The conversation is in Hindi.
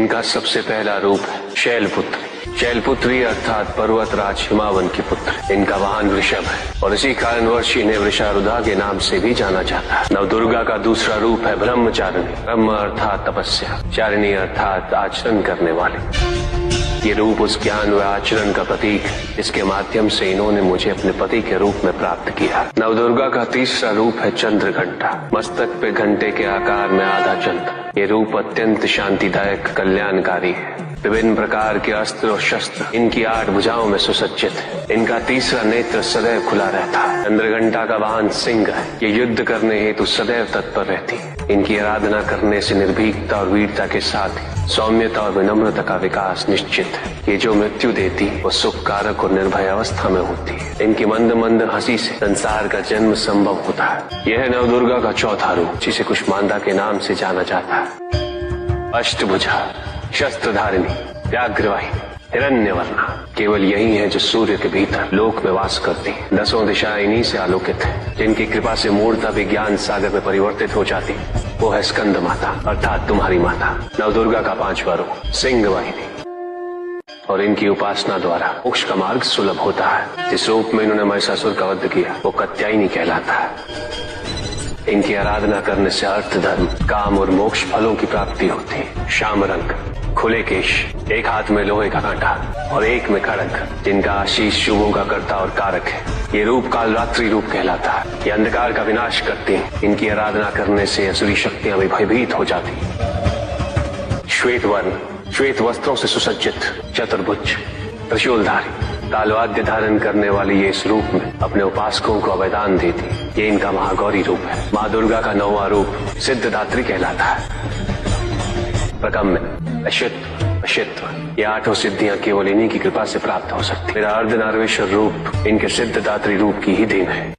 इनका सबसे पहला रूप है शैलपुत्री। शैलपुत्री अर्थात पर्वतराज हिमावन की पुत्र। इनका वाहन वृषभ है और इसी कारणवश इन्हें वृषारुधा के नाम से भी जाना जाता है। नवदुर्गा का दूसरा रूप है ब्रह्मचारिणी। ब्रह्म अर्थात तपस्या, चारिणी अर्थात आचरण करने वाली। ये रूप उस ज्ञान व आचरण का प्रतीक है जिसके माध्यम से इन्होंने मुझे अपने पति के रूप में प्राप्त किया। नवदुर्गा का तीसरा रूप है चंद्रघंटा। मस्तक पे घंटे के आकार में आधा चंद्र। ये रूप अत्यंत शांतिदायक कल्याणकारी है। विभिन्न प्रकार के अस्त्र और शस्त्र इनकी 8 भुजाओं में सुसज्जित है। इनका तीसरा नेत्र सदैव खुला रहता है। चंद्रघंटा का वाहन सिंह है। ये युद्ध करने हेतु सदैव तत्पर रहती है। इनकी आराधना करने से निर्भीकता और वीरता के साथ ही सौम्यता और विनम्रता का विकास निश्चित है। ये जो मृत्यु देती है वो सुख कारक और निर्भय अवस्था में होती है। इनकी मंद मंद हंसी से संसार का जन्म संभव होता है। यह है नवदुर्गा का चौथा रूप, जिसे कुष्मांडा के नाम से जाना जाता है। अष्टभुजा, शस्त्रधारिणी, व्याघ्रवाहिनी, हिरण्यवर्णा केवल यही है जो सूर्य के भीतर लोक में वास करती है। 10 दिशाएं इन्हीं से आलोकित है। जिनकी कृपा से मूर्ता विज्ञान सागर में परिवर्तित हो जाती वो है स्कंद माता अर्थात तुम्हारी माता। नवदुर्गा का 5वां रूप सिंह वाहिनी और इनकी उपासना द्वारा मोक्ष का मार्ग सुलभ होता है। जिस रूप में इन्होंने महिषासुर का वध किया वो कात्यायनी कहलाता है। इनकी आराधना करने से अर्थ, धर्म, काम और मोक्ष फलों की प्राप्ति होती है। श्याम रंग, खुले केश, एक हाथ में लोहे का कांटा और एक में खड़ग, जिनका आशीष शुभों का कर्ता और कारक है। ये रूप कालरात्रि रूप कहलाता है। ये अंधकार का विनाश करती हैं। इनकी आराधना करने से असुरी शक्तियां भी भयभीत हो जाती हैं। श्वेत वर्ण, श्वेत वस्त्रों से सुसज्जित, चतुर्भुज, त्रिशूलधारी, तालवाद्य धारण करने वाली ये इस रूप में अपने उपासकों को अवदान देती। ये इनका महागौरी रूप है। माँ दुर्गा का 9वां रूप सिद्धदात्री कहलाता है। प्रकम्य, अशित्व, अशित्व ये 8 सिद्धियां केवल इन्हीं की कृपा से प्राप्त हो सकती। मेरा अर्धनारीश्वर रूप इनके सिद्धदात्री रूप की ही देन है।